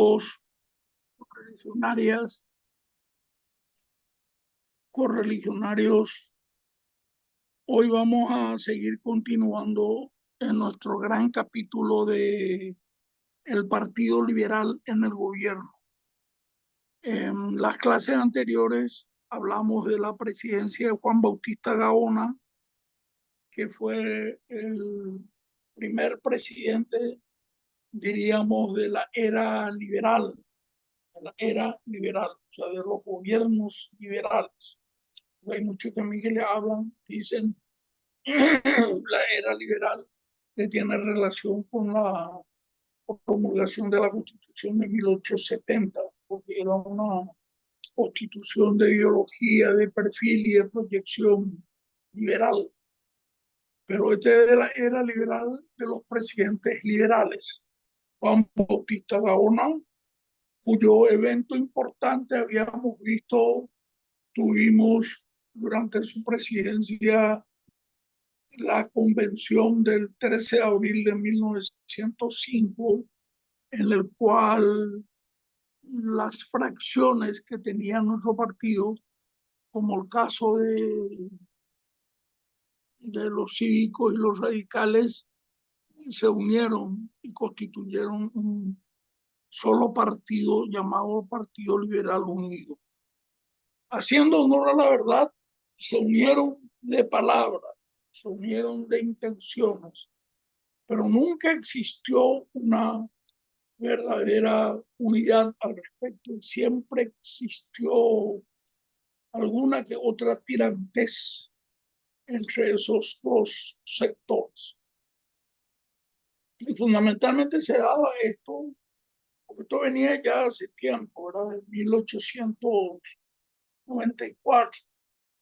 amigos, correligionarias, correligionarios, hoy vamos a seguir continuando en nuestro gran capítulo de el Partido Liberal en el gobierno. En las clases anteriores hablamos de la presidencia de Juan Bautista Gaona, que fue el primer presidente, diríamos, de la era liberal, o sea, de los gobiernos liberales. Hay muchos también que le hablan, dicen la era liberal, que tiene relación con la promulgación de la Constitución de 1870, porque era una constitución de ideología, de perfil y de proyección liberal. Pero este de la era liberal de los presidentes liberales. Juan Bautista Gaona, cuyo evento importante habíamos visto, tuvimos durante su presidencia la convención del 13 de abril de 1905, en el cual las fracciones que tenía nuestro partido, como el caso de los cívicos y los radicales, se unieron y constituyeron un solo partido llamado Partido Liberal Unido. Haciendo honor a la verdad, se unieron de palabra, se unieron de intenciones, pero nunca existió una verdadera unidad al respecto. Siempre existió alguna que otra tirantez entre esos dos sectores. Y fundamentalmente se daba esto, porque esto venía ya hace tiempo, era de 1894.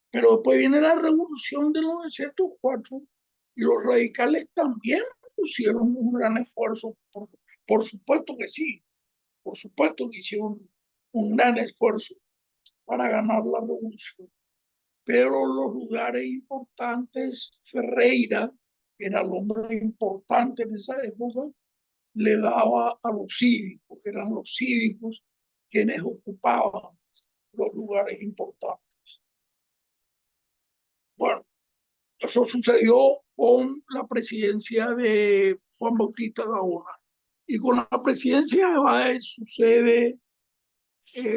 Pero después viene la revolución de 1904 y los radicales también pusieron un gran esfuerzo. Por supuesto que sí, por supuesto que hicieron un gran esfuerzo para ganar la revolución. Pero los lugares importantes, Ferreira, que era el hombre importante en esa época, le daba a los cívicos, eran los cívicos quienes ocupaban los lugares importantes. Bueno, eso sucedió con la presidencia de Juan Bautista Gaona. Y con la presidencia de Báez sucede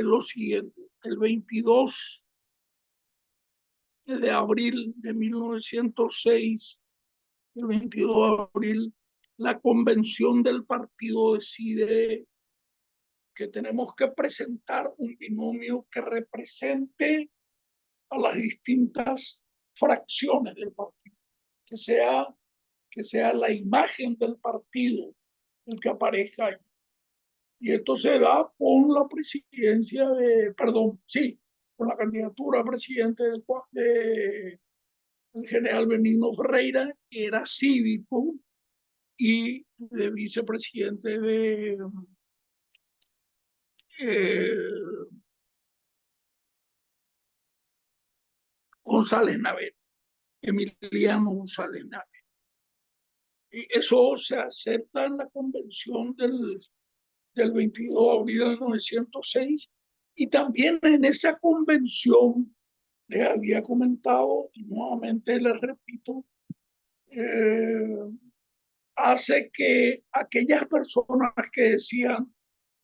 lo siguiente. El 22 de abril de 1906, el 22 de abril, la convención del partido decide que tenemos que presentar un binomio que represente a las distintas fracciones del partido, que sea la imagen del partido el que aparezca ahí. Y esto se da con la presidencia con la candidatura a presidente del general Benigno Ferreira, que era cívico, y de vicepresidente de González Navero, Emiliano González Navero. Y eso se acepta en la convención del 22 de abril de 1906, y también en esa convención les había comentado, y nuevamente les repito, hace que aquellas personas que decían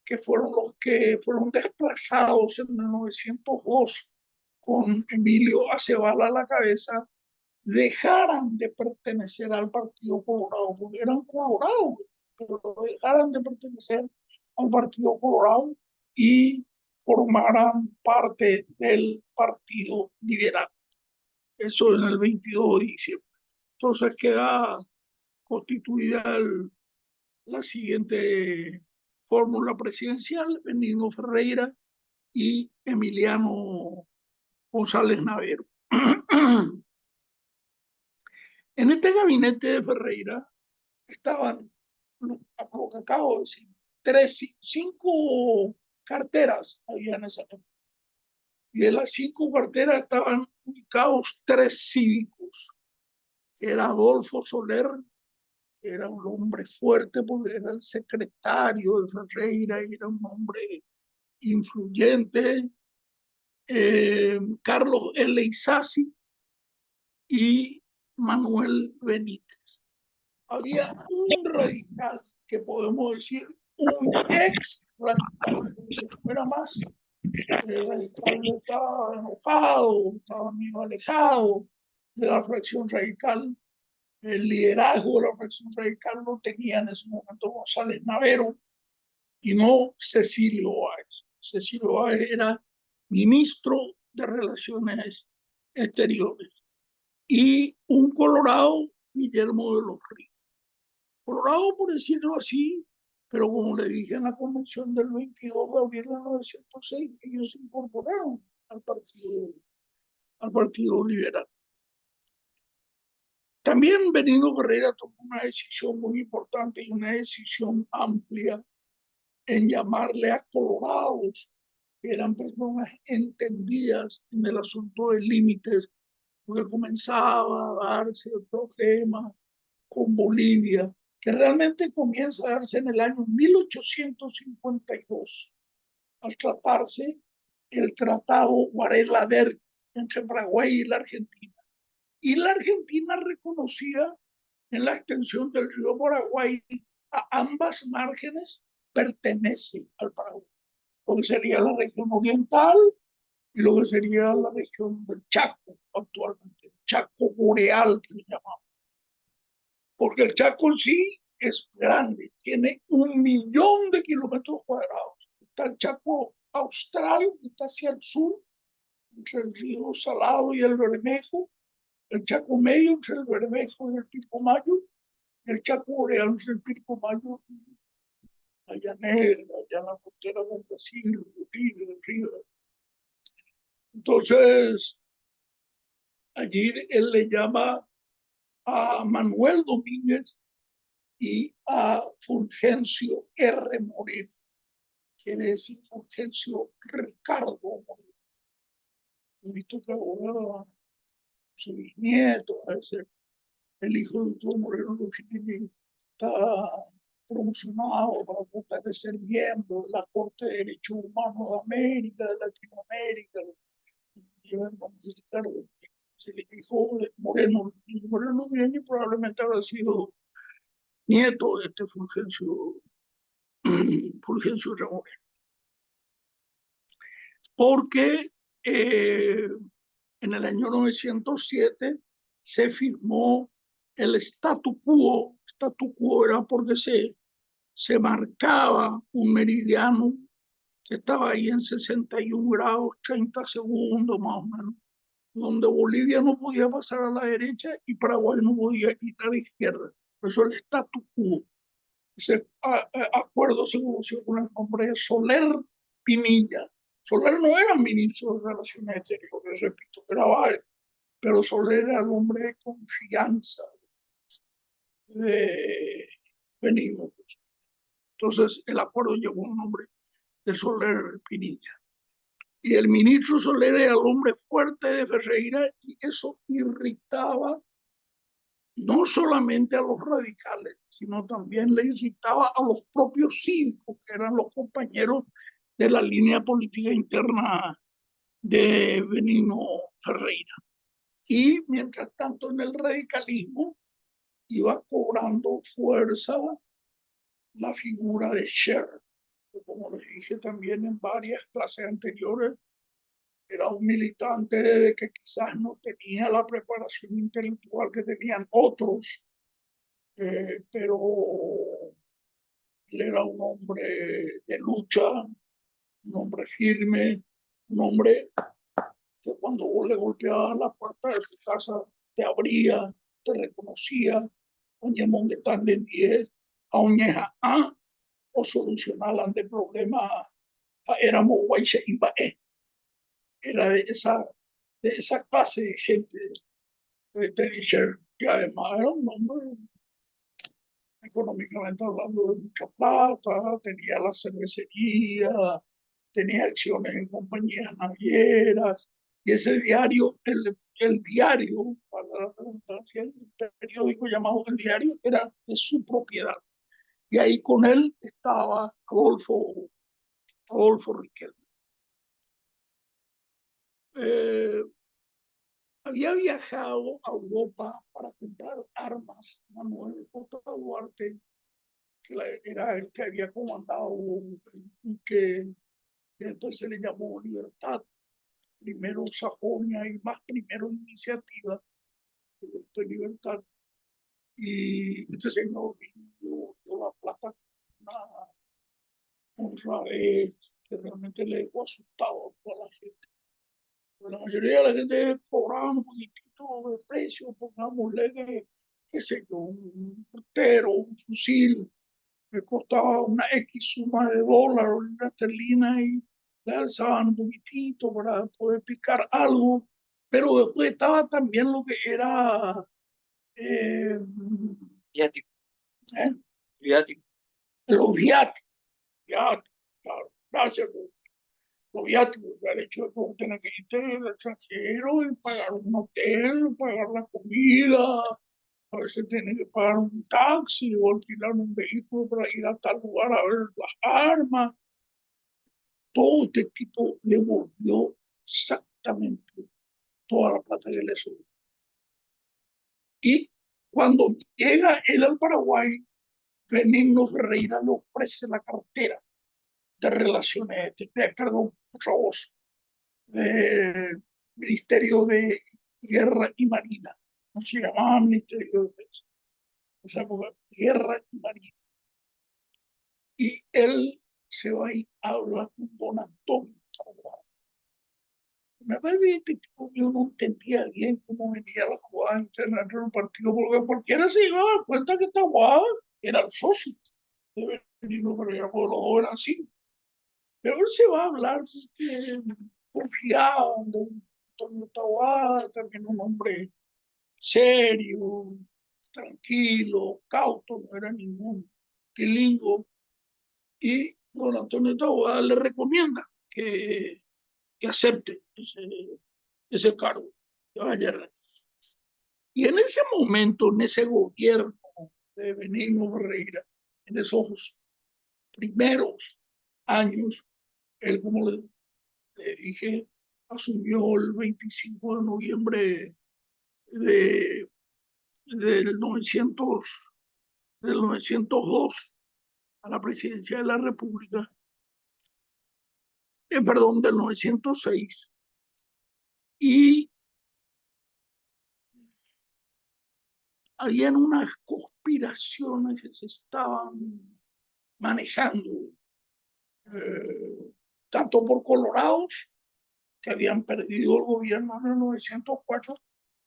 que fueron los que fueron desplazados en 1902 con Emilio Aceval a la cabeza, dejaran de pertenecer al Partido Colorado, porque eran colorados, pero dejaran de pertenecer al Partido Colorado y formaran parte del Partido Liberal. Eso en el 22 de diciembre. Entonces queda constituida la siguiente fórmula presidencial: Benigno Ferreira y Emiliano González Navero. En este gabinete de Ferreira estaban, lo que acabo de decir, 5 carteras había en esa época. Y de las 5 carteras estaban ubicados 3 cívicos, que era Adolfo Soler, era un hombre fuerte porque era el secretario de Ferreira y era un hombre influyente. Carlos L. Isasi y Manuel Benítez. Había un radical, que podemos decir un ex radical, porque no era más. El radical estaba enojado, estaba medio alejado de la fracción radical. El liderazgo de la fracción radical lo tenía en ese momento González Navero y no Cecilio Báez. Cecilio Báez era ministro de Relaciones Exteriores y un colorado, Guillermo de los Ríos. Colorado, por decirlo así, pero como le dije en la convención del 22 de abril de 1906, ellos se incorporaron al Partido Liberal. También Benigno Barrera tomó una decisión muy importante y una decisión amplia en llamarle a colorados, que eran personas entendidas en el asunto de límites, porque comenzaba a darse el problema con Bolivia, que realmente comienza a darse en el año 1852, al tratarse el Tratado Varela-Berg entre Paraguay y la Argentina. Y la Argentina reconocía en la extensión del río Paraguay a ambas márgenes pertenece al Paraguay, lo que sería la región oriental y lo que sería la región del Chaco actualmente, el Chaco boreal que le llamamos, porque el Chaco en sí es grande, tiene 1.000.000 de kilómetros cuadrados. Está el Chaco austral, que está hacia el sur, entre el río Salado y el Bermejo, el Chaco medio entre el Bermejo y el Pilcomayo, el Chaco boreal entre el Pilcomayo y la Llanera, allá en la frontera con Brasil, Bolivia, Río. Entonces, allí él le llama a Manuel Domínguez y a Fulgencio R. Moreno, quiere decir Fulgencio Ricardo Moreno. He visto que ahora su bisnieto, el hijo de Tuvo Moreno está promocionado para tratar de ser miembro de la Corte de Derechos Humanos de América, de Latinoamérica. Lleva el nombre de Ricardo. Se le dijo Moreno. Moreno bien y probablemente habrá sido nieto de este Fulgencio Ramón, porque en el año 907 se firmó el statu quo. Statu quo era porque se marcaba un meridiano que estaba ahí en 61 grados 30 segundos más o menos, donde Bolivia no podía pasar a la derecha y Paraguay no podía ir a la izquierda. Eso es el statu quo. Ese acuerdo se conoció con el nombre de Soler Pinilla. Soler no era ministro de Relaciones Exteriores, repito, era Báez, pero Soler era el hombre de confianza de Benigno. Entonces el acuerdo llevó el nombre de Soler Pinilla. Y el ministro Soler era el hombre fuerte de Ferreira y eso irritaba no solamente a los radicales, sino también le irritaba a los propios cinco, que eran los compañeros de la línea política interna de Benigno Ferreira. Y mientras tanto en el radicalismo iba cobrando fuerza la figura de Scher, que como les dije también en varias clases anteriores, era un militante que quizás no tenía la preparación intelectual que tenían otros, pero él era un hombre de lucha, un hombre firme, un hombre que cuando vos le golpeabas la puerta de su casa te abría, te reconocía, oye, ¿dónde están de 10? A uñeja A o solucionaban de problemas, éramos guayse y bae. Era de esa clase de gente de Tenisher, que además era un hombre económicamente hablando de mucha plata, tenía la cervecería, tenía acciones en compañías navieras, y ese diario, el diario, para la redundancia, el periódico llamado El Diario, era de su propiedad. Y ahí con él estaba Adolfo Riquelme. Había viajado a Europa para comprar armas Manuel J. Duarte, que era el que había comandado y que después se le llamó Libertad, primero Sajonia y más primero Iniciativa, y después Libertad. Y este señor dio la plata con una honradez que realmente le dejó asustado a toda la gente. Pero la mayoría de la gente cobraba un poquitito de precio, pongámosle qué sé yo, un mortero, un fusil, que costaba una X suma de dólares o una esterlina y le alzaban un poquitito para poder picar algo. Pero después estaba también lo que era eh, Viático. ¿eh? Viático. Los viáticos, claro, gracias. Los viáticos, el hecho de que vos tenés que irte al extranjero y pagar un hotel, pagar la comida, a veces tenés que pagar un taxi o alquilar un vehículo para ir a tal lugar a ver las armas. Todo este tipo devolvió exactamente toda la plata que le sobró. Y cuando llega él al Paraguay, Benigno Ferreira le ofrece la cartera de Relaciones, perdón, otra voz, del Ministerio de Guerra y Marina. No se llamaba Ministerio de Defensa, o sea, Guerra y Marina. Y él se va y habla con don Antonio Taboada. Me parece que yo no entendía bien cómo venía la jugada interna entre los partidos, porque cualquiera se iba a dar cuenta que Taboada era el socio de Benigno Ferreira, porque los dos eran así. Pero él se va a hablar que confiaba en don Antonio Taboada, también un hombre serio, tranquilo, cauto, no era ningún quilingo. Y don Antonio Taboada le recomienda que acepte ese cargo, que vaya. Y en ese momento, en ese gobierno de Benigno Ferreira, en esos primeros años, él, como le dije, asumió el 25 de noviembre de, del 902 a la presidencia de la República, perdón, del 906. Y habían unas conspiraciones que se estaban manejando, tanto por colorados, que habían perdido el gobierno en el 904,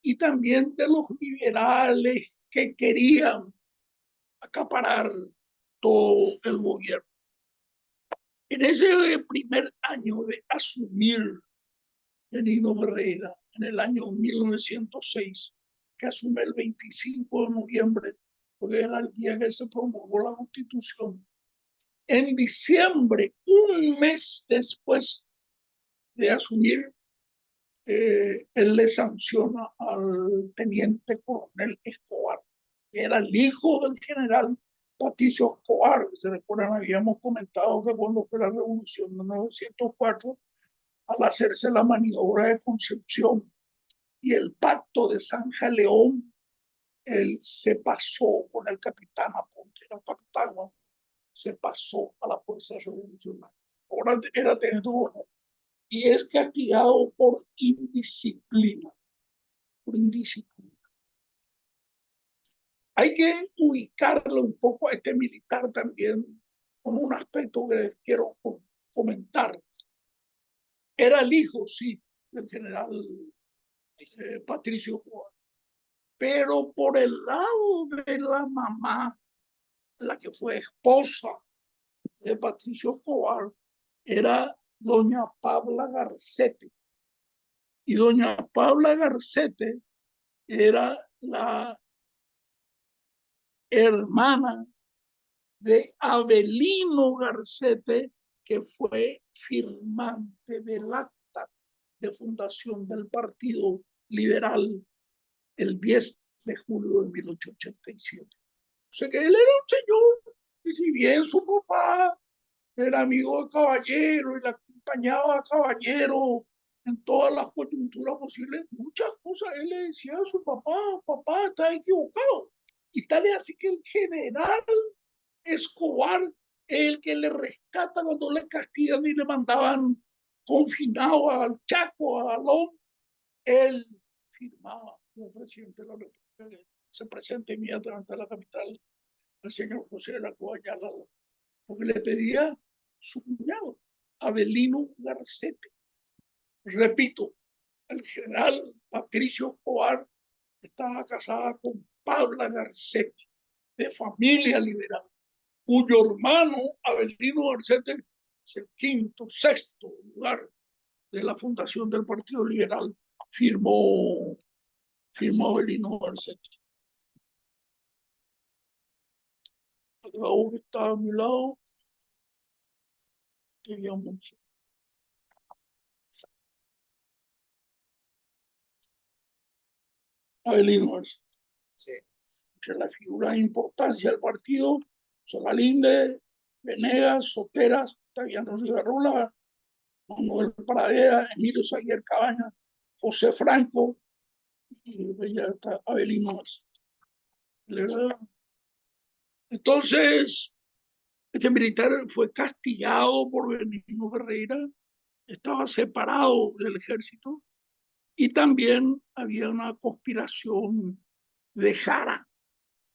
y también de los liberales que querían acaparar todo el gobierno. En ese primer año de asumir Benigno Ferreira, en el año 1906, que asume el 25 de noviembre, porque era el día que se promulgó la Constitución. En diciembre, un mes después de asumir, él le sanciona al teniente coronel Escobar, que era el hijo del general Patricio Escobar. Se recuerdan, habíamos comentado que cuando fue la revolución de 1904, al hacerse la maniobra de Concepción y el pacto de Zanja León, él se pasó con el capitán Aponte, el capitán, ¿no? Se pasó a la fuerza revolucionaria. Ahora era teniente coronel. Y es castigado por indisciplina. Por indisciplina. Hay que ubicarle un poco a este militar también con un aspecto que les quiero comentar. Era el hijo, sí, del general Patricio Juárez, pero por el lado de la mamá, la que fue esposa de Patricio Escobar, era doña Paula Garcete. Y doña Paula Garcete era la hermana de Avelino Garcete, que fue firmante del acta de fundación del partido liberal el 10 de julio de 1887. O sea que él era un señor, y si bien su papá era amigo de Caballero y le acompañaba a Caballero en todas las coyunturas posibles, muchas cosas él le decía a su papá: papá, está equivocado. Y tal es así que el general Escobar es el que le rescata cuando le castigan y le mandaban confinado al Chaco, a Alón. Él firmaba como presidente de la República. Se presenta inmediatamente a la capital el señor José de la Coaña, porque le pedía su cuñado, Avelino Garcete. Repito, el general Patricio Escobar estaba casada con Pabla Garcete, de familia liberal, cuyo hermano Avelino Garcete es el quinto, sexto lugar de la fundación del Partido Liberal. Firmó Avelino Garcete. Acabo que está a mi lado, digamos. Avelino Garcete. Sí. Entre las figuras de importancia del partido, Solalinde, Venegas, Soteras, Taviano Rivarola, Manuel Pradera, Emilio Zaguer Cabañas, José Franco y Avelino Garcete. Entonces, este militar fue castigado por Benigno Ferreira, estaba separado del ejército, y también había una conspiración de Jara,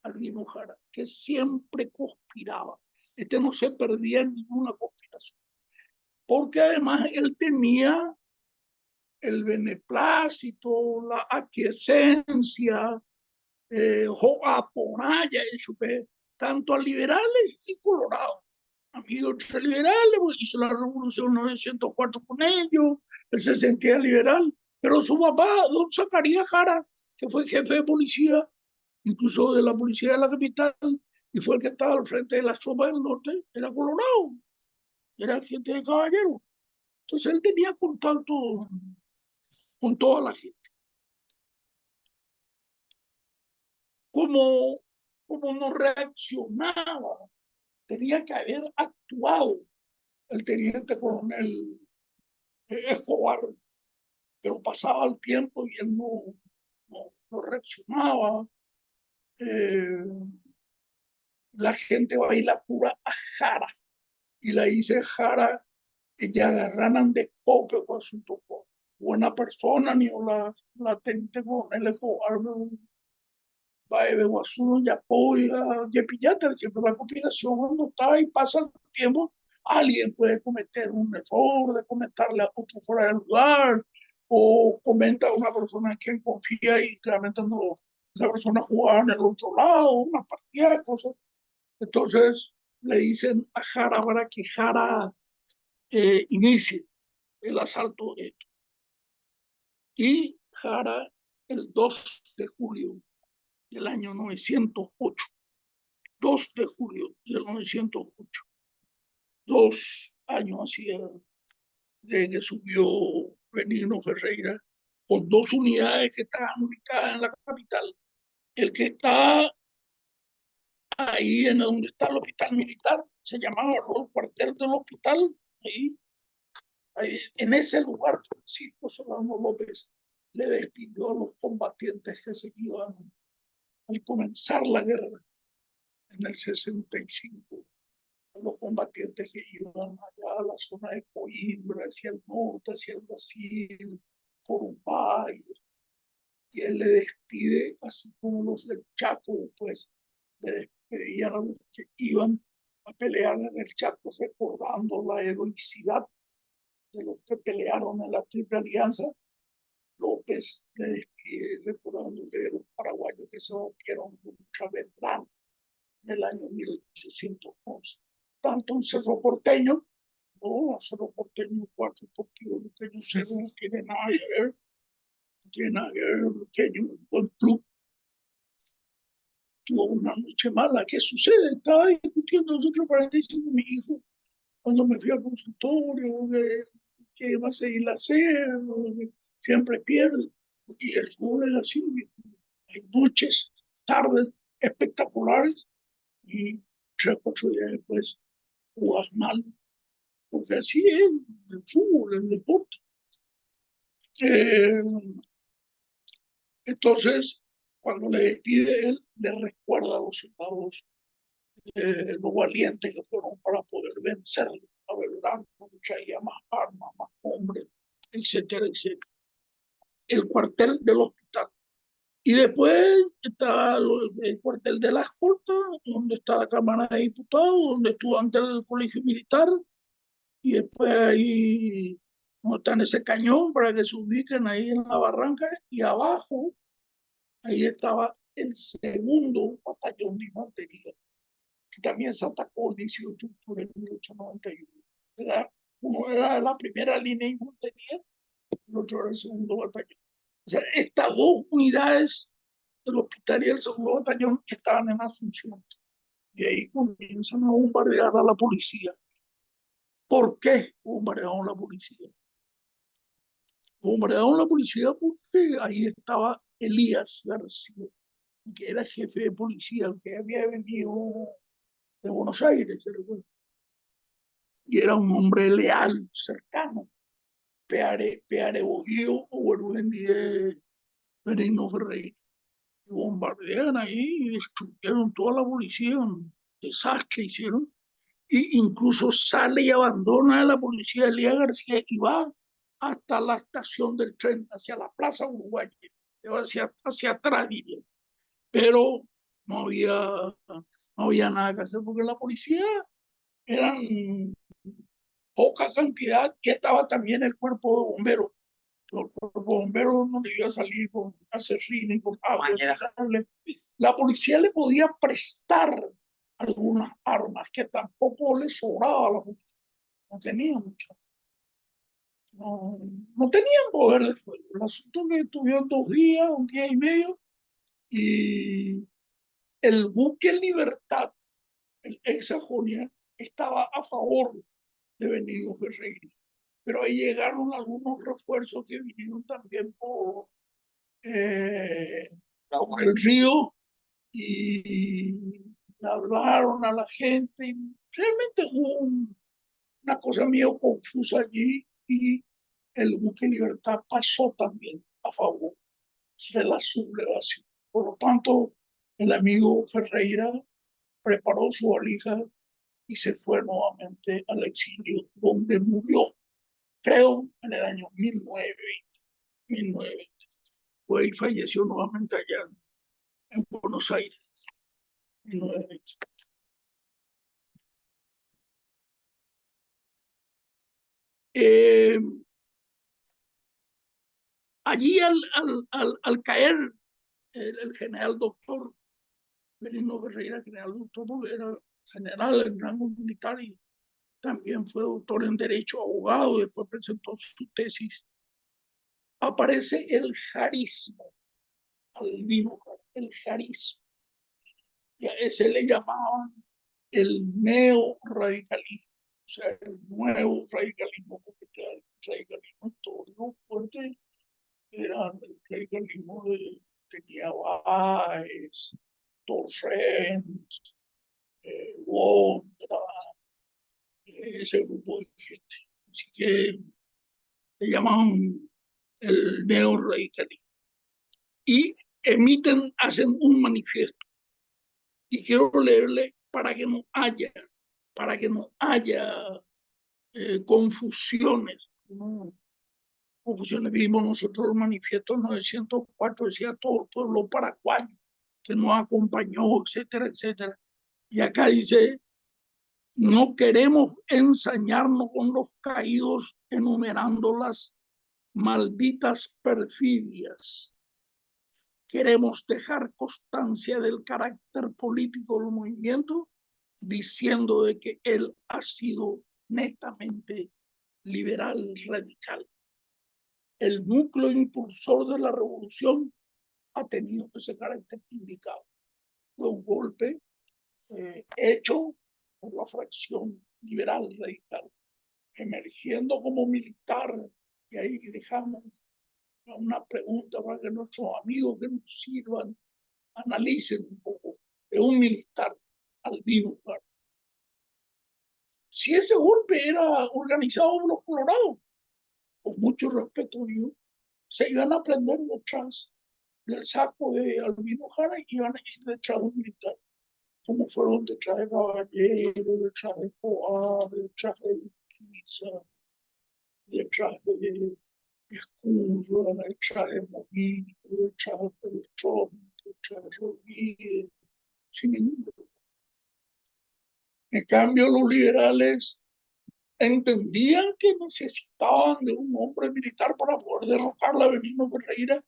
Albino Jara, que siempre conspiraba. Este no se perdía en ninguna conspiración, porque además él tenía el beneplácito, la aquiescencia, aponaya, tanto a liberales y colorados. Amigo entre liberales, pues, hizo la revolución en 1904 con ellos, él se sentía liberal, pero su papá, don Zacarías Jara, que fue jefe de policía, incluso de la policía de la capital, y fue el que estaba al frente de las tropas del norte, era colorado, era gente de Caballero. Entonces él tenía contacto con toda la gente. Como no reaccionaba, tenía que haber actuado el teniente coronel Escobar, pero pasaba el tiempo y él no reaccionaba. La gente va y la cura a Jara, y la dice Jara, ella agarraran de poco con su topo. Buena persona, ni la teniente coronel Escobar, va de Guasú, ya apoya, ya pillate, siempre la conspiración cuando está y pasa el tiempo, alguien puede cometer un error, de comentarle a otro fuera del lugar, o comenta a una persona en quien confía y claramente no, esa persona jugaba en el otro lado, una partida de cosas. Entonces le dicen a Jara para que Jara inicie el asalto de esto. Y Jara, el 2 de julio del año 908, 2 de julio de 1908, 2 años hacía de que subió Benigno Ferreira, con 2 unidades que estaban ubicadas en la capital. El que está ahí en donde está el hospital militar se llamaba el cuartel del hospital. Ahí en ese lugar, Francisco Solano López le despidió a los combatientes que se iban al comenzar la guerra en el 65. Los combatientes que iban allá a la zona de Coimbra, hacia el norte, hacia el Brasil, Corumbá, y él le despide, así como los del Chaco después le despedían a los que iban a pelear en el Chaco, recordando la heroicidad de los que pelearon en la Triple Alianza. López le despide recordando de los paraguayos que se batieron contra Belgrano en el año 1811. Tanto en Cerro Porteño, no, Cerro Porteño, cuatro partidos, lo que yo sé no tiene nada que ver, no tiene nada que ver, que yo, un buen club tuvo una noche mala. ¿Qué sucede? Estaba discutiendo nosotros 45 con mi hijo cuando me fui al consultorio, que va a seguir la serie, siempre pierde. Y el fútbol es así, hay noches, tardes espectaculares y 3 o 4 días después jugas mal, porque así es el fútbol, el deporte. Eh, entonces, cuando le despide él, le recuerda a los soldados lo valientes que fueron para poder vencerlo. A Belgrano, traía más armas, más hombres, etcétera, etcétera. El cuartel del hospital. Y después está el cuartel de la escolta, donde está la Cámara de Diputados, donde estuvo antes el colegio militar, y después ahí donde está en ese cañón para que se ubiquen ahí en la barranca, y abajo, ahí estaba el segundo batallón de infantería, que también se atacó el 18 de octubre de 1891. Uno era la primera línea de infantería, el otro era el segundo batallón. O sea, estas dos unidades del hospital y el segundo batallón estaban en Asunción. Y ahí comienzan a bombardear a la policía. ¿Por qué bombardearon a la policía? Bombardearon a la policía porque ahí estaba Elías García, que era jefe de policía, que había venido de Buenos Aires, y era un hombre leal, cercano. Peare Boguío o Benigno Ferreira. Y bombardean ahí y destruyeron toda la policía, un desastre hicieron. Y incluso sale y abandona a la policía de Elías García y va hasta la estación del tren, hacia la Plaza Uruguaya, hacia atrás, diría. Pero no había, no había nada que hacer porque la policía eran poca cantidad y estaba también el cuerpo de bomberos. Los cuerpos de bomberos no debía salir con aserrín y con agua. La policía le podía prestar algunas armas que tampoco le sobraba a la policía. No tenían muchas. No tenían poder de fuego. El asunto es que tuvieron 2 días, un día y medio, y el buque Libertad, el ex Sajonia, estaba a favor de Benito Ferreira. Pero ahí llegaron algunos refuerzos que vinieron también por el río y hablaron a la gente. Y realmente hubo una cosa medio confusa allí y el buque Libertad pasó también a favor de la sublevación. Por lo tanto, el amigo Ferreira preparó su valija y se fue nuevamente al exilio, donde murió, creo, en el año 1920. Fue y falleció nuevamente allá en Buenos Aires. 1920. Eh, allí al caer el general doctor Benigno Ferreira, general doctor, porque era general en rango militar y también fue doctor en Derecho, abogado, y después presentó su tesis. Aparece el jarismo, al vino, el jarismo. Y a ese le llamaban el neoradicalismo, o sea, el nuevo radicalismo, porque el radicalismo histórico fuerte era el radicalismo tenía Báez, Torrens, Londra, ese grupo de gente. Así que le llamaban el neorradicalismo. Y hacen un manifiesto. Y quiero leerle para que no haya confusiones. ¿No? Confusiones. Vimos nosotros el manifiesto 904, decía todo el pueblo paraguayo que nos acompañó, etcétera, etcétera. Y acá dice, no queremos ensañarnos con los caídos enumerando las malditas perfidias. Queremos dejar constancia del carácter político del movimiento, diciendo de que él ha sido netamente liberal radical. El núcleo impulsor de la revolución ha tenido ese carácter indicado. Fue un golpe hecho por la fracción liberal radical, emergiendo como militar, y ahí dejamos una pregunta para que nuestros amigos que nos sirvan analicen un poco de un militar, Albino Jara. Si ese golpe era organizado por los colorados, con mucho respeto digo, se iban a prender detrás del saco de Albino Jara y iban a ir detrás de un militar, como fueron detrás de Caballero, detrás de Coab, detrás de Urquiza, detrás de Escudo, detrás de Molino, detrás de Peltrón, detrás de Rodríguez, sin ningún problema. En cambio, los liberales entendían que necesitaban de un hombre militar para poder derrocar a Benigno Ferreira,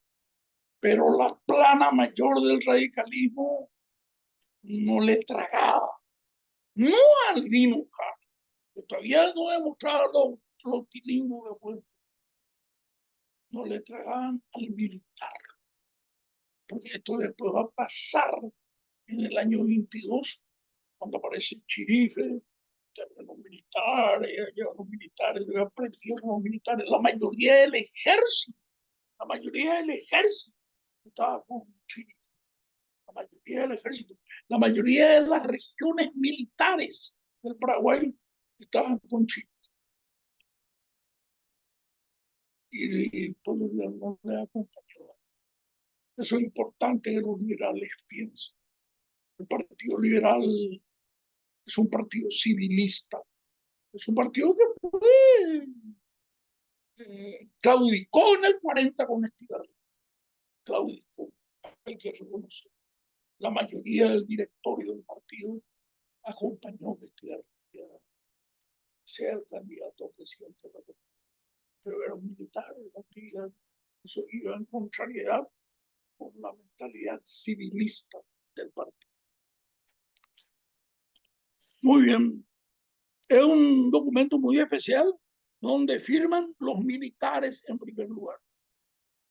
pero la plana mayor del radicalismo no le tragaba. No al Albino Jara, que todavía no demostraba los tilingos de vuelta. No le tragaban al militar, porque esto después va a pasar en el año 22, cuando aparece Chirife, los militares, los militares, los militares, la mayoría del ejército estaba con Chile, la mayoría del ejército, la mayoría de las regiones militares del Paraguay estaban con Chile. Y pues no le acompañó. Eso es importante que los liberales piensen. El Partido Liberal es un partido civilista, es un partido que puede claudicó en el 40 con Estigarribia, claudicó, hay que reconocer. La mayoría del directorio del partido acompañó a Estigarribia sea el candidato a presidente de la República. Pero eran militares, eso iba en contrariedad con la mentalidad civilista del partido. Muy bien, es un documento muy especial donde firman los militares en primer lugar.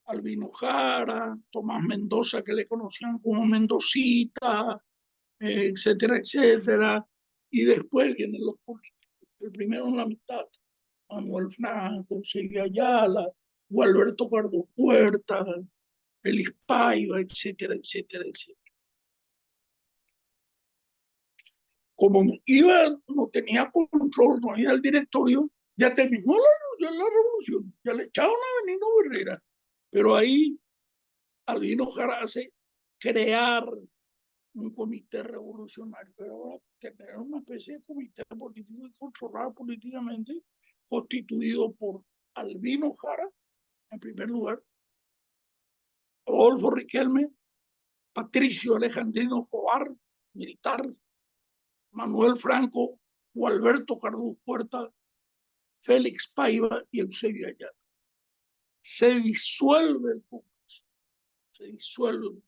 Albino Jara, Tomás Mendoza, que le conocían como Mendocita, etcétera, etcétera. Y después vienen los políticos. El primero en la mitad, Manuel Franco, Celia Ayala, Gualberto Pardo Puerta, Félix Paiva, etcétera, etcétera, etcétera. Como no tenía control, no era el directorio, ya terminó la revolución, ya le echaron a Benigno Herrera. Pero ahí Albino Jara hace crear un comité revolucionario, pero ahora tener una especie de comité político y controlado políticamente, constituido por Albino Jara, en primer lugar, Adolfo Riquelme, Patricio Alejandrino Jobar, militar, Manuel Franco, Gualberto Cardús Puerta, Félix Paiva y Eusebio Ayala. Se disuelve el Congreso, se disuelve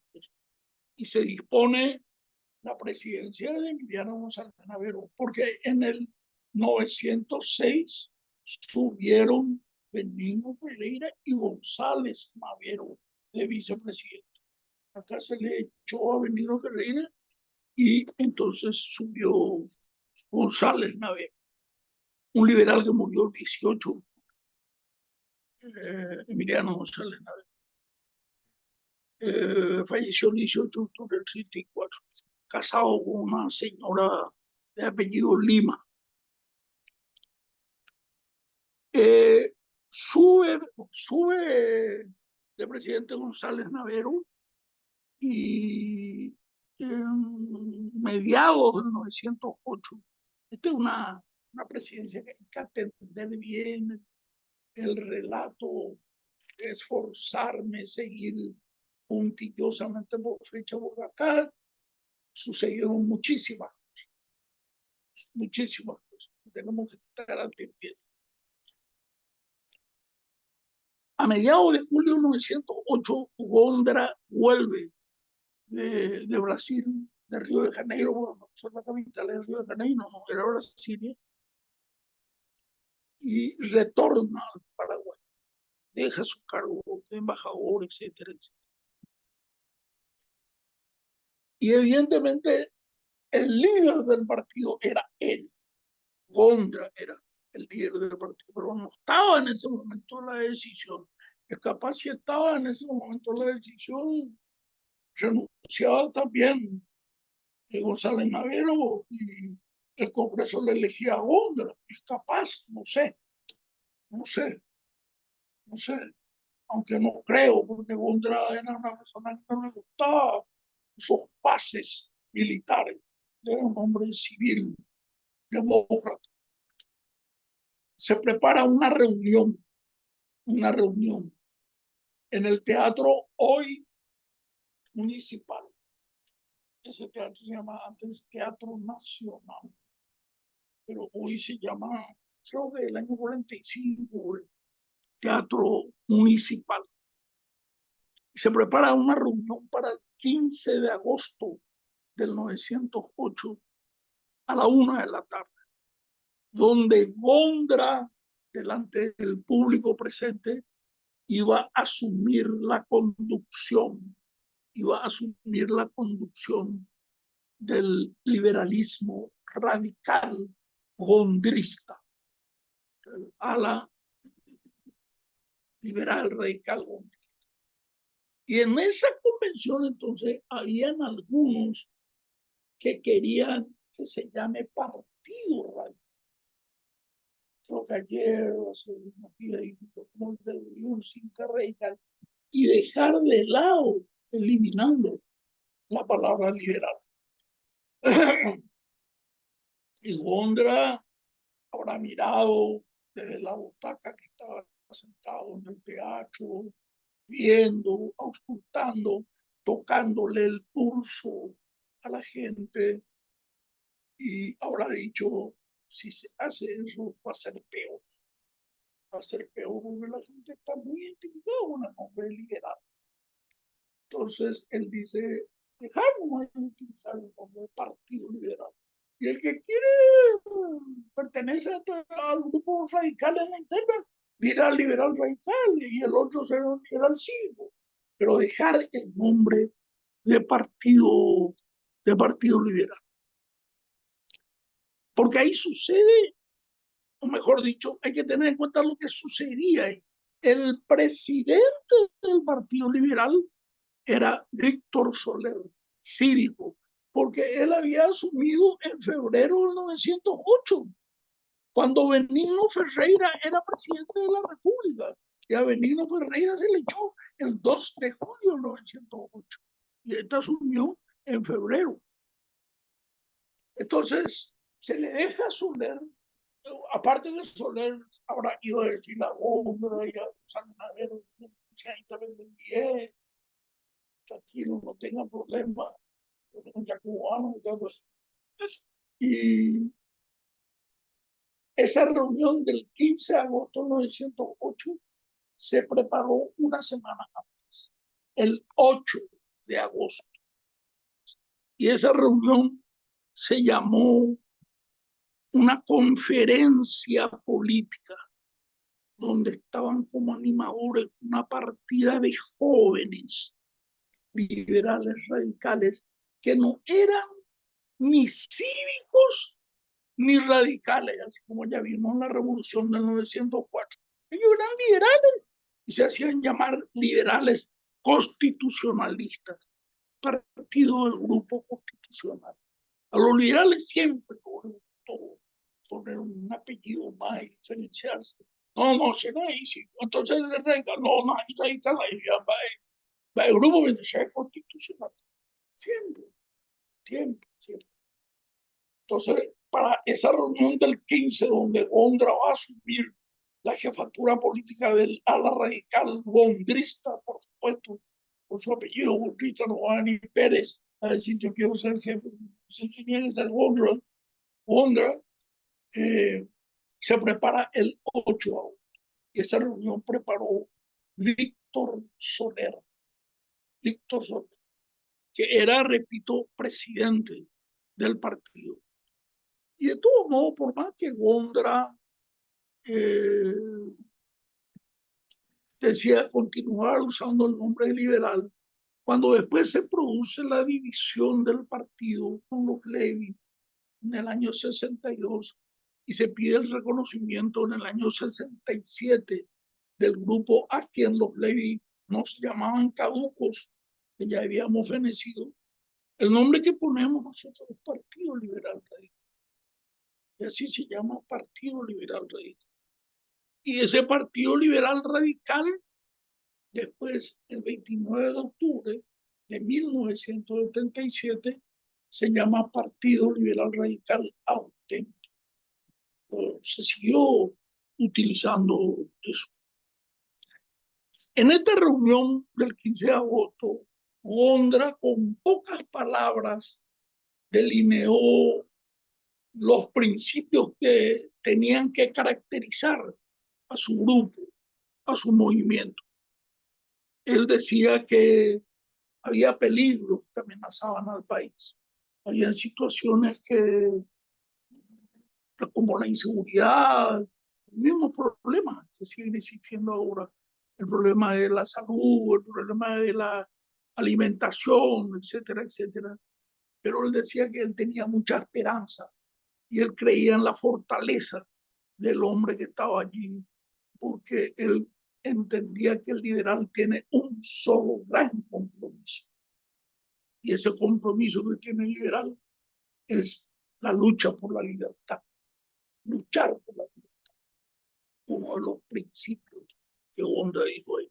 y se dispone la presidencia de Emiliano González Navero, porque en el 906 subieron Benigno Ferreira y González Navero de vicepresidente. Acá se le echó a Benigno Ferreira y entonces subió González Navero, un liberal que murió el 18, Emiliano González Navero. Falleció el 18 de octubre del 64, casado con una señora de apellido Lima. Sube de presidente González Navero y en mediados del 908, esta es una presidencia que hay que atender bien el relato, esforzarme, seguir puntillosamente por fecha por acá. Sucedieron muchísimas cosas. Tenemos que estar al pie. A mediados de julio de 1908, Gondra vuelve de Brasil, de Río de Janeiro, bueno, fue la capital de Río de Janeiro, no era Brasilia, y retorna al Paraguay. Deja su cargo de embajador, etcétera, etcétera. Y evidentemente el líder del partido era él. Gondra era el líder del partido, pero no estaba en ese momento la decisión Es capaz si estaba en ese momento la decisión, renunciaba también González Navero y el Congreso le elegía a Gondra. Es capaz, no sé, no sé, no sé. Aunque no creo, porque Gondra era una persona que no le gustaba esos pases militares. Era un hombre civil, demócrata. Se prepara una reunión en el Teatro Hoy Municipal. Ese teatro se llama antes Teatro Nacional, pero hoy se llama, creo que el año 45, Teatro Municipal. Se prepara una reunión para el 15 de agosto del 908 a la 1 de la tarde, donde Gondra, delante del público presente, iba a asumir la conducción, del liberalismo radical gondrista, a la liberal radical gondrista. Y en esa convención entonces habían algunos que querían que se llame Partido Radical. Creo que ayer como el sin radical y dejar de lado, eliminando la palabra liberal. Y Gondra habrá mirado desde la butaca que estaba sentado en el teatro, viendo, auscultando, tocándole el pulso a la gente, y habrá dicho, si se hace eso va a ser peor. Va a ser peor porque la gente está muy identificada con el nombre liberal. Entonces él dice, dejamos de utilizar el nombre de Partido Liberal. Y el que quiere pertenecer al grupo radical en la interna, dirá liberal radical, y el otro será liberal cívico. Pero dejar el nombre de partido liberal. Porque ahí sucede, o mejor dicho, hay que tener en cuenta lo que sucedía ahí. El presidente del Partido Liberal era Víctor Soler, cívico, porque él había asumido en febrero de 1908, cuando Benigno Ferreira era presidente de la República. Y a Benigno Ferreira se le echó el 2 de julio de 1908. Y él asumió en febrero. Entonces, se le deja a Soler, aparte de Soler, habrá ido a decir la Gómez, y a San Navero, ahí también me envié, tranquilo, no tenga problema, ya cubano y todo eso. Y esa reunión del 15 de agosto de 1908 se preparó una semana antes, el 8 de agosto. Y esa reunión se llamó una conferencia política, donde estaban como animadores una partida de jóvenes liberales radicales que no eran ni cívicos ni radicales, así como ya vimos en la Revolución de 1904. Ellos eran liberales y se hacían llamar liberales constitucionalistas, partido del grupo constitucional. A los liberales siempre poner un apellido más y diferenciarse. No, se no sí. Entonces el radical, no, es radical, va el grupo que sea constitucional. Siempre. Entonces, para esa reunión del 15, donde Gondra va a asumir la jefatura política del ala radical gondrista, por supuesto, por su apellido gondrista, no va ni Pérez a decir yo quiero ser jefe, si quiere ser Gondra, se prepara el 8 de agosto. Y esa reunión preparó Víctor Soler, que era, repito, presidente del partido. Y de todo modo, por más que Gondra decía continuar usando el nombre de liberal, cuando después se produce la división del partido con los Levi en el año 62 y se pide el reconocimiento en el año 67 del grupo a quien los Levi nos llamaban caducos, que ya habíamos fenecido. El nombre que ponemos nosotros es Partido Liberal Radical. Y así se llama Partido Liberal Radical. Y ese Partido Liberal Radical, después, el 29 de octubre de 1977, se llama Partido Liberal Radical Auténtico. Se siguió utilizando eso. En esta reunión del 15 de agosto, Gondra, con pocas palabras, delineó los principios que tenían que caracterizar a su grupo, a su movimiento. Él decía que había peligros que amenazaban al país. Había situaciones como la inseguridad, los mismos problemas que siguen existiendo ahora. El problema de la salud, el problema de la alimentación, etcétera, etcétera. Pero él decía que él tenía mucha esperanza y él creía en la fortaleza del hombre que estaba allí, porque él entendía que el liberal tiene un solo gran compromiso. Y ese compromiso que tiene el liberal es la lucha por la libertad, luchar por la libertad, uno de los principios que Gondra dijo ahí.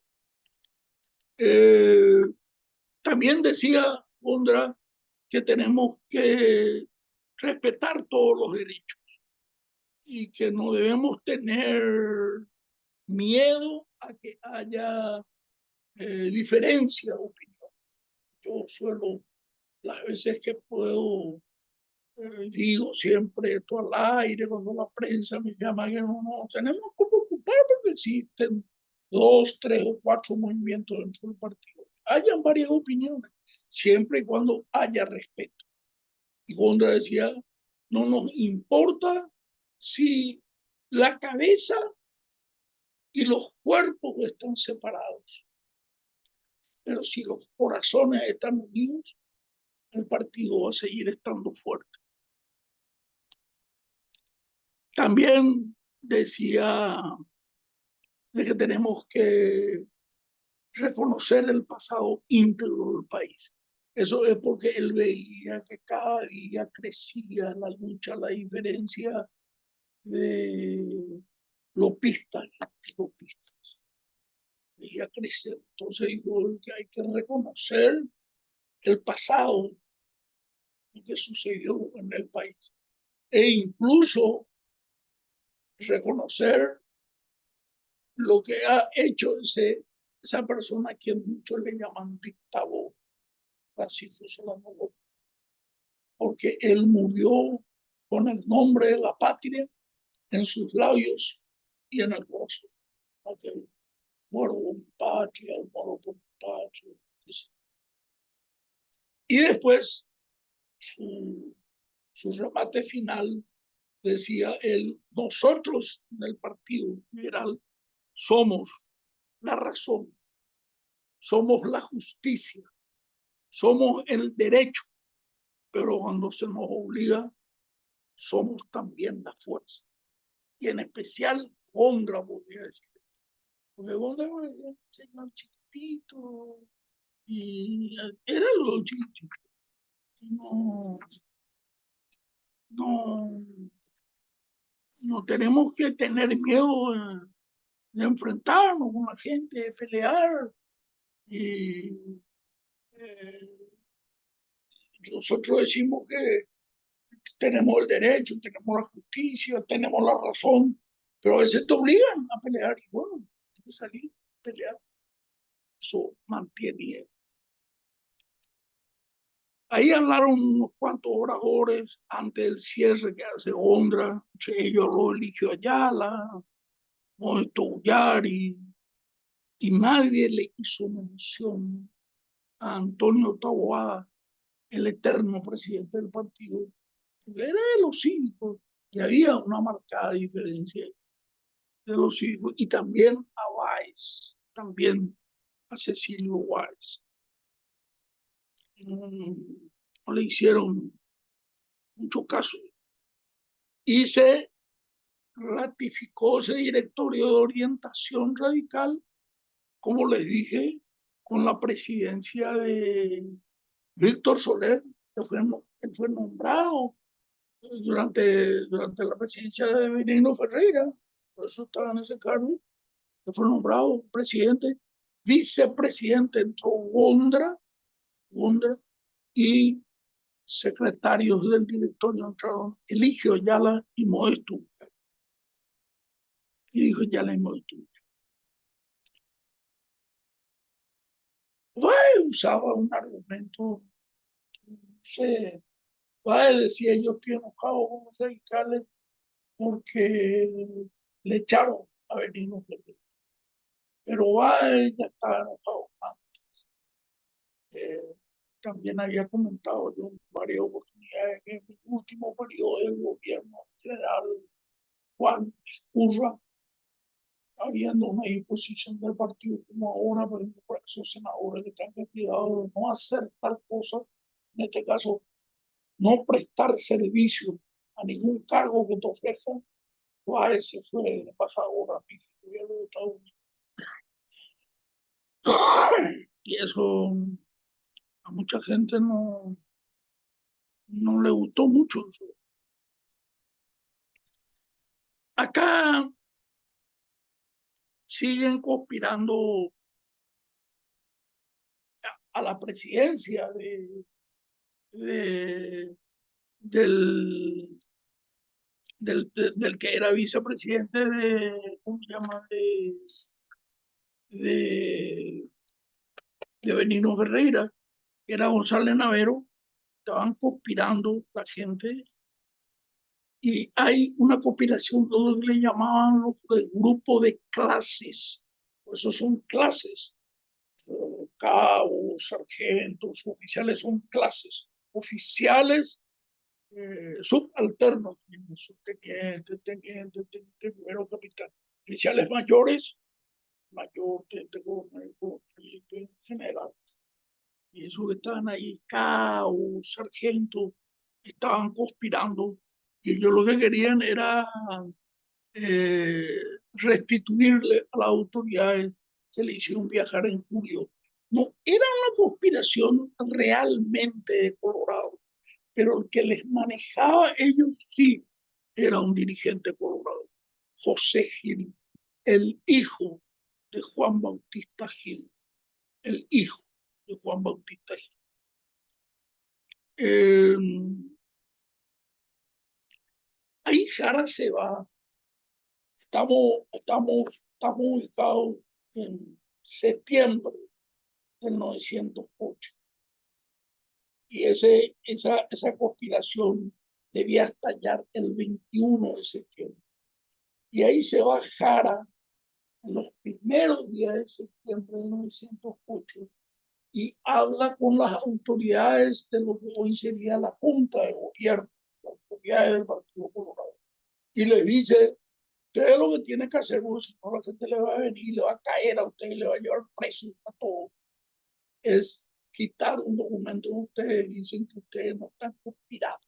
También decía Gondra que tenemos que respetar todos los derechos y que no debemos tener miedo a que haya diferencia de opinión. Yo suelo, las veces que puedo, digo siempre esto al aire, cuando la prensa me llama, que no tenemos que preocupar porque existen 2, 3 o 4 movimientos dentro del partido. Hayan varias opiniones, siempre y cuando haya respeto. Y Gondra decía, no nos importa si la cabeza y los cuerpos están separados, pero si los corazones están unidos, el partido va a seguir estando fuerte. También decía de que tenemos que reconocer el pasado íntegro del país. Eso es porque él veía que cada día crecía la lucha, la diferencia de lopistas y antilopistas. Veía crecer. Entonces digo que hay que reconocer el pasado que sucedió en el país e incluso reconocer lo que ha hecho esa persona a quien muchos le llaman dictador, Francisco Solano Gómez, porque él murió con el nombre de la patria en sus labios y en el corazón. Okay. Muero por mi patria, muero por mi patria. Y después su remate final decía él, nosotros del Partido Liberal somos la razón, somos la justicia, somos el derecho, pero cuando se nos obliga, somos también la fuerza. Y en especial, Gondra, podría decir. Porque Gondra decía, señor chiquitito, y era lo chiquitito. No, no, no tenemos que tener miedo de enfrentarnos con la gente, de pelear. Y nosotros decimos que tenemos el derecho, tenemos la justicia, tenemos la razón, pero a veces te obligan a pelear y bueno, hay que salir a pelear. Eso mantiene. Ahí hablaron unos cuantos oradores antes del cierre que hace Gondra, ellos lo eligió Ayala, Modesto Ullari, y nadie le hizo mención a Antonio Taboada, el eterno presidente del partido, porque era de los cívicos y había una marcada diferencia de los cívicos, y también a Báez, también a Cecilio Báez. No le hicieron mucho caso. Y se ratificó ese directorio de orientación radical, como les dije, con la presidencia de Víctor Soler, que él fue nombrado durante la presidencia de Benigno Ferreira, por eso estaba en ese cargo, que fue nombrado presidente. Vicepresidente entró Wondra y secretarios del directorio entraron Eligio Ayala y Modesto. Y dijo Ayala y Modesto. Usaba un argumento, no sé, decía yo estoy enojado con los radicales porque le echaron a Benigno Ferreira. Pero ya estaba enojado. También había comentado yo en varias oportunidades que en el último periodo del gobierno general Juan Escurra, habiendo una disposición del partido como ahora, por ejemplo, para esos senadores que tengan cuidado de no hacer tal cosa, en este caso, no prestar servicio a ningún cargo que te ofrezcan, pues se fue embajador a México y a los Estados Unidos. Y eso a mucha gente no le gustó mucho. Acá siguen conspirando a la presidencia de, del, del que era vicepresidente ¿cómo se llama? De, de Benigno Ferreira, que era González Navero. Estaban conspirando la gente y hay una conspiración, lo que le llamaban los grupos de clases. Esos son clases. Cabos, sargentos, oficiales son clases. Oficiales subalternos, subteniente, teniente, primero capitán. Oficiales mayores, mayor, teniente coronel, general. Y esos que estaban ahí, cabos, sargentos, estaban conspirando. Y ellos lo que querían era eh, restituirle a las autoridades que le hicieron viajar en julio. No era una conspiración realmente de Colorado, pero el que les manejaba ellos sí era un dirigente colorado, José Gil, el hijo de Juan Bautista Gil, el hijo de Juan Bautista Gil. Ahí Jara se va. Estamos ubicados en septiembre del 908. Y esa conspiración debía estallar el 21 de septiembre. Y ahí se va Jara en los primeros días de septiembre de 1908 y habla con las autoridades de lo que hoy sería la Junta de Gobierno, las autoridades del Partido Colorado. Y le dice, usted lo que tiene que hacer, porque si no la gente le va a venir, le va a caer a usted, le va a llevar preso a todo, es quitar un documento de ustedes. Dicen que ustedes no están conspirando,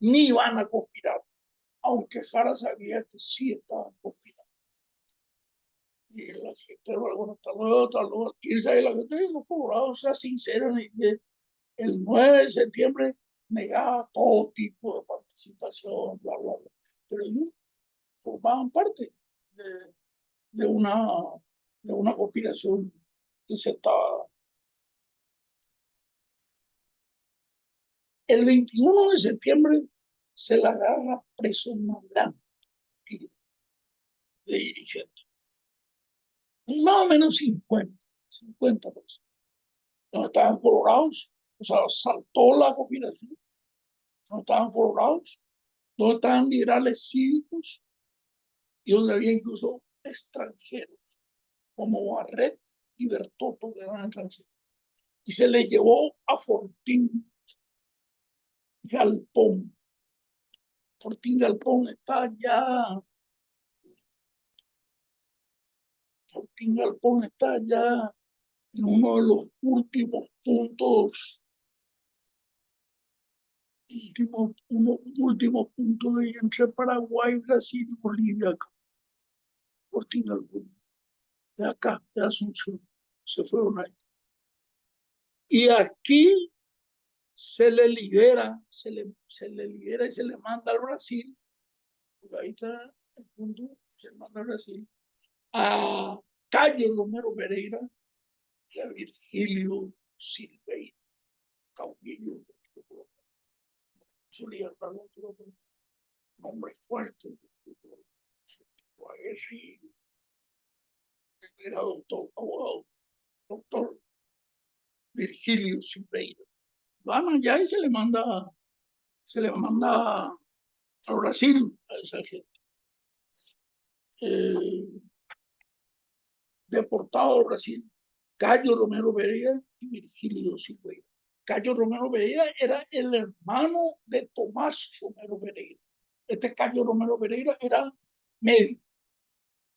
ni van a conspirar, aunque Jara sabía que sí estaban conspirando. Y la gente, bueno, hasta luego, y la gente de los Colorados se sinceran y que el 9 de septiembre negaba todo tipo de participación, bla, bla, bla. Pero ellos formaban parte de, de una, de una conspiración que se estaba. El 21 de septiembre se la agarra preso más grande de dirigentes. Más o menos 50 personas. No estaban colorados, o sea, saltó la conspiración. No estaban colorados, donde estaban liberales cívicos y donde había incluso extranjeros, como Barret y Bertotto, que eran extranjeros. Y se les llevó a Fortín Galpón. Fortín Galpón está ya, Fortín Galpón está ya en uno de los últimos puntos último punto de entre Paraguay, Brasil y Bolivia, acá, Portugal, de acá, de Asunción, se fue un año. Y aquí se le libera, se le libera y se le manda al Brasil, ahí está el punto, se le manda al Brasil, a Calle Romero Pereira y a Virgilio Silveira, caudillo, solía hablar otro nombre fuerte, aguerrido, era doctor, abogado, doctor Virgilio Silveira. Van allá y se le manda a Brasil a esa gente. Deportado a Brasil, Cayo Romero Pereira y Virgilio Silveira. Cayo Romero Pereira era el hermano de Tomás Romero Pereira. Este Cayo Romero Pereira era médico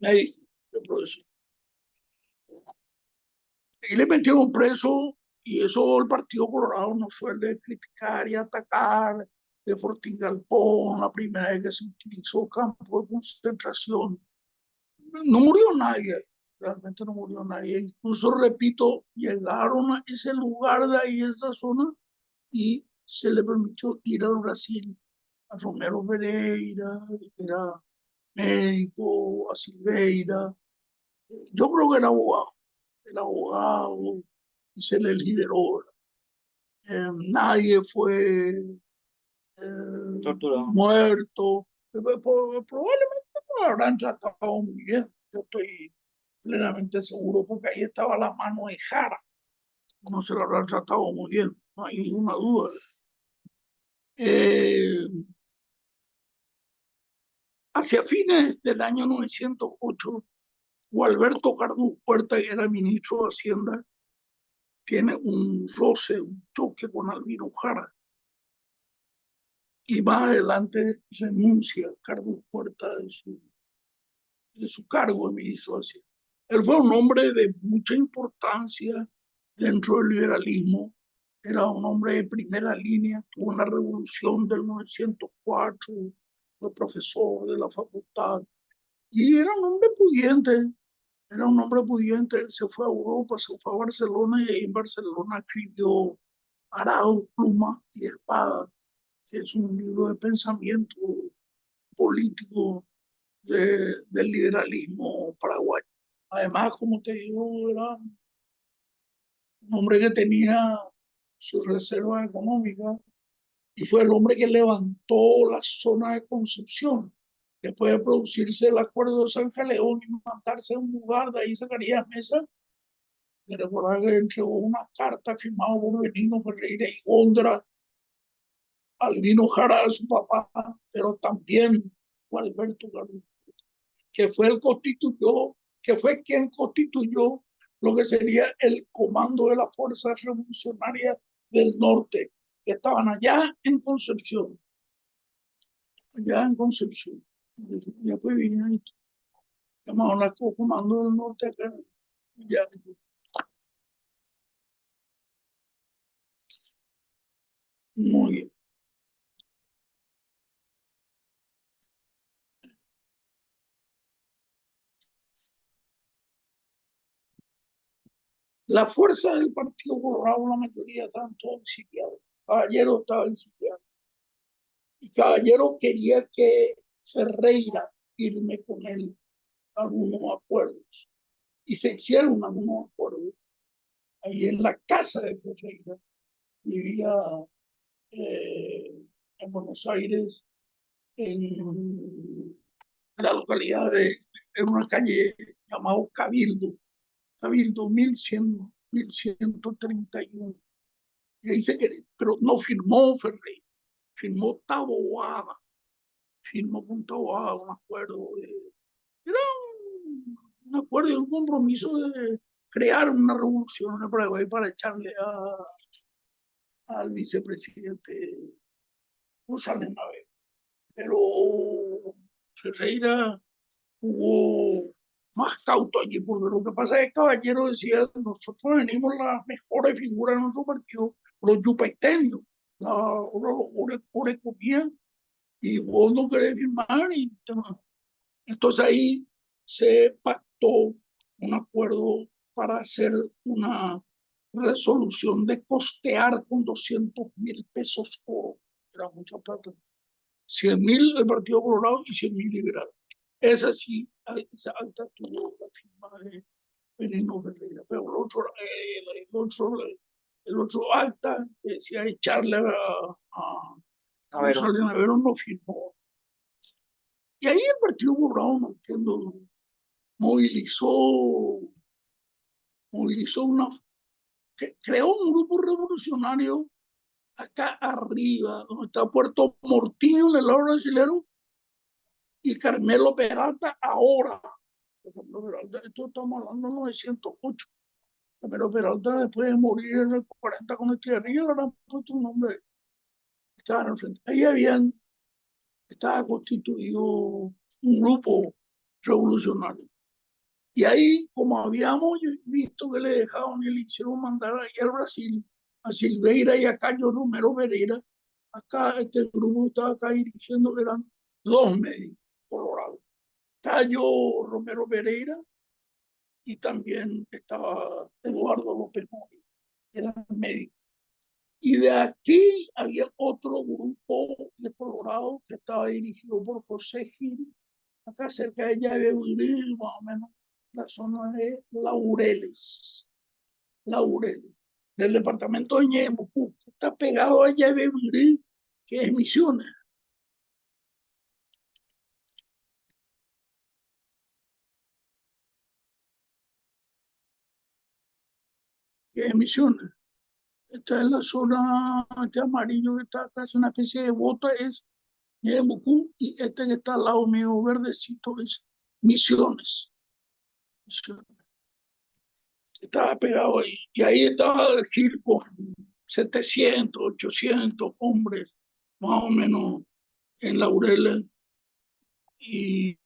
de profesión. Y le metieron preso y eso el Partido Colorado no suele criticar y atacar de Fortín Galpón, la primera vez que se utilizó campo de concentración. No murió nadie, realmente no murió nadie. Incluso, repito, llegaron a ese lugar de ahí, esa zona, y se le permitió ir al Brasil. A Romero Pereira, que era médico, a Silveira. Yo creo que era abogado. El abogado y se le lideró. Nadie fue Torturado. muerto. Probablemente no lo habrán tratado muy bien. Yo estoy plenamente seguro porque ahí estaba la mano de Jara. No se lo habrán tratado muy bien, no hay ninguna duda. Eh, Hacia fines del año 908, Gualberto Cardú Puerta, que era ministro de Hacienda, tiene un roce, un choque con Albino Jara. Y más adelante renuncia Cardú Puerta de su cargo de ministro de Hacienda. Él fue un hombre de mucha importancia dentro del liberalismo, era un hombre de primera línea, tuvo una revolución del 904, fue profesor de la facultad y era un hombre pudiente, él se fue a Europa, se fue a Barcelona y ahí en Barcelona escribió Arado, Pluma y Espada, que es un libro de pensamiento político del liberalismo paraguayo. Además, como te digo, era un hombre que tenía sus reservas económicas y fue el hombre que levantó la zona de Concepción. Después de producirse el acuerdo de San Jaleón y mandarse a un lugar, de ahí sacaría Mesa, que recordar que entregó una carta firmada por Benigno Ferreira y Gondra al Albino Jara de su papá, pero también por Alberto García, que fue que fue quien constituyó lo que sería el comando de las fuerzas revolucionarias del norte, que estaban allá en Concepción. Ya pues vine llamaban la comando del norte acá. Ya. Muy bien. La fuerza del Partido Colorado, la mayoría estaban todos exiliados. Caballero estaba exiliado. Y Caballero quería que Ferreira firme con él algunos acuerdos. Y se hicieron algunos acuerdos. Ahí en la casa de Ferreira vivía en Buenos Aires, en la localidad en una calle llamada Cabildo 1131. Y ahí se quedó, pero no firmó Ferreira, firmó Taboada, firmó con Taboada un acuerdo era un acuerdo y un compromiso de crear una revolución en el Paraguay para echarle al vicepresidente González Navega. Pero Ferreira jugó más cauto allí, porque lo que pasa es que Caballero decía, nosotros venimos las mejores figuras de nuestro partido, los yupeteños, la comida y vos no querés firmar. Entonces ahí se pactó un acuerdo para hacer una resolución de costear con 200.000 pesos oro. Era mucha plata. 100.000 el Partido Colorado y 100.000 liberal. Esa sí, esa acta tuvo la firma de Benigno Ferreira. Pero el otro acta que decía echarle a Navero. González Navero no firmó. Y ahí el Partido Colorado, no entiendo, movilizó creó un grupo revolucionario acá arriba, donde está Puerto Mortiño en el lado brasilero, y Carmelo Peralta ahora. Carmelo Peralta, esto estamos hablando de 1908. Carmelo Peralta, después de morir en el 40 con Echeverría, le han puesto un nombre. Estaban al frente. Ahí estaba constituido un grupo revolucionario. Y ahí, como habíamos visto que le dejaron y le hicieron mandar ahí al Brasil, a Silveira y a Cayo Romero Pereira, acá este grupo estaba acá dirigiendo, eran dos médicos colorados. Cayo Romero Pereira y también estaba Eduardo López Mori, eran médicos. Y de aquí había otro grupo de Colorado que estaba dirigido por José Gil, acá cerca de Yabebirí, más o menos, la zona de Laureles, del departamento de Ñemucú, que está pegado a Yabebirí, que es Misiones. Que es Misiones. Esta es la zona, este amarillo que está acá, es una especie de bota, es Ñemucú, y este que está al lado mío, verdecito, es Misiones. Misiones. Estaba pegado ahí. Y ahí estaba el Gil con 700, 800 hombres, más o menos, en Laureles. Y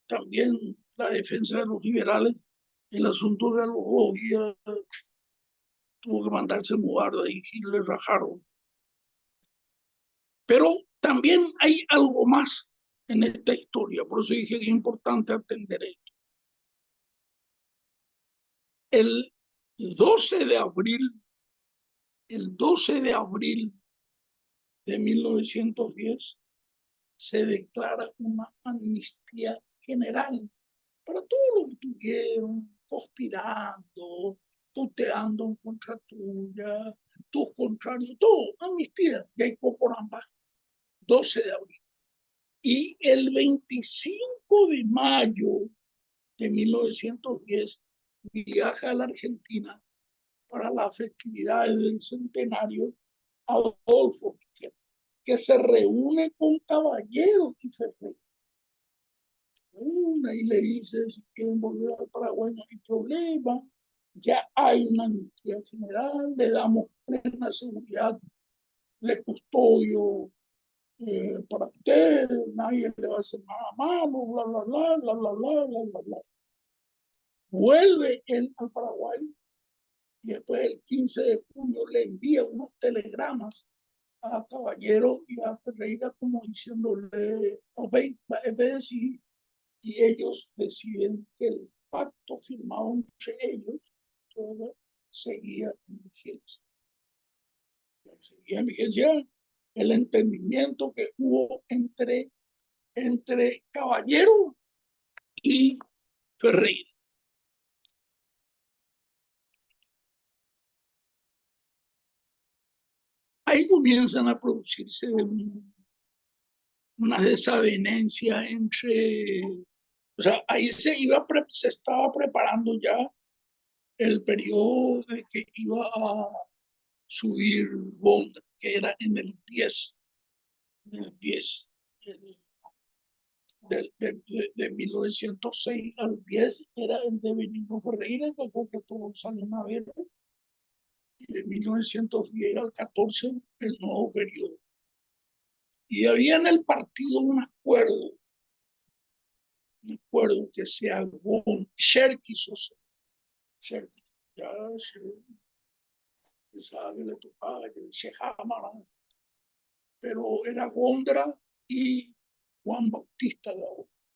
también la defensa de los liberales. El asunto de los guías tuvo que mandarse mudar de ahí y le rajaron. Pero también hay algo más en esta historia, por eso dije que es importante atender esto. El 12 de abril, el 12 de abril de 1910 se declara una amnistía general para todos los que estuvieron conspirando, tuteando en contra tuya, tus contrarios, todo, amnistía, y hay por ambas, 12 de abril. Y el 25 de mayo de 1910 viaja a la Argentina para las festividades del centenario Adolfo Pizarro, que se reúne con Caballero y Ferrer. Y le dice, si quieren volver al Paraguay no hay problema, ya hay una amnistía general, le damos plena seguridad de custodio para usted, nadie le va a hacer nada malo, bla, bla, bla, bla, bla, bla, bla, bla, bla. Vuelve él al Paraguay y después el 15 de junio le envía unos telegramas a Caballero y a Ferreira como diciéndole, obedece, y ellos deciden que el pacto firmado entre ellos todo seguía en vigencia. Seguía en vigencia el entendimiento que hubo entre Caballero y Ferreira. Ahí comienzan a producirse una desavenencia entre, o sea, ahí se estaba preparando ya el periodo de que iba a subir Bond, que era en el 10, de 1906 al 10 era el de Benigno Ferreira, que completó González Navero, y de 1910 al 14 el nuevo periodo. Y había en el partido un acuerdo que se hago Cherkis, ya pensaba que le tocaba que se Jámara, pero era Gondra y Juan Bautista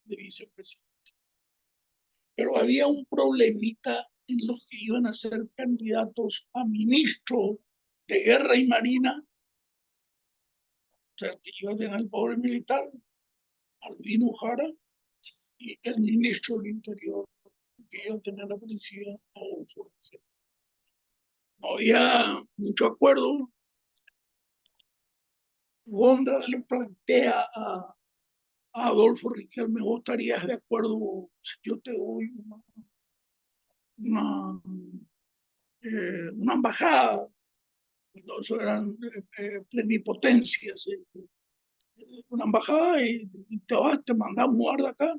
de vicepresidente. Pero había un problemita en los que iban a ser candidatos a ministro de Guerra y Marina, o sea, que iba a tener el poder militar, Albino Jara, y el ministro del Interior, que iba a tener la policía, Adolfo Rangel. No había mucho acuerdo. Gondra le plantea a Adolfo Riquelme: ¿vos estarías de acuerdo si yo te doy una, una embajada? Entonces eran plenipotencias, una embajada, y te mandamos guarda acá.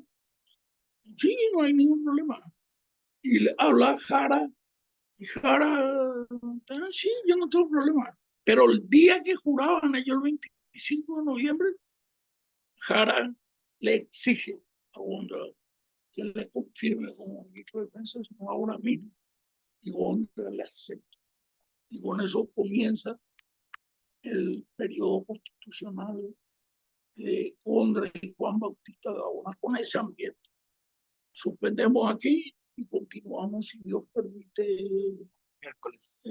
Sí, no hay ningún problema. Y le habla Jara, y Jara, sí, yo no tengo problema. Pero el día que juraban ellos, el 25 de noviembre, Jara le exige a Gondra que le confirme como ministro de Defensa, sino ahora mismo. Y Gondra le acepta. Y con eso comienza el periodo constitucional de Gondra y Juan Bautista Gaona, con ese ambiente. Suspendemos aquí y continuamos, si Dios permite, Miércoles.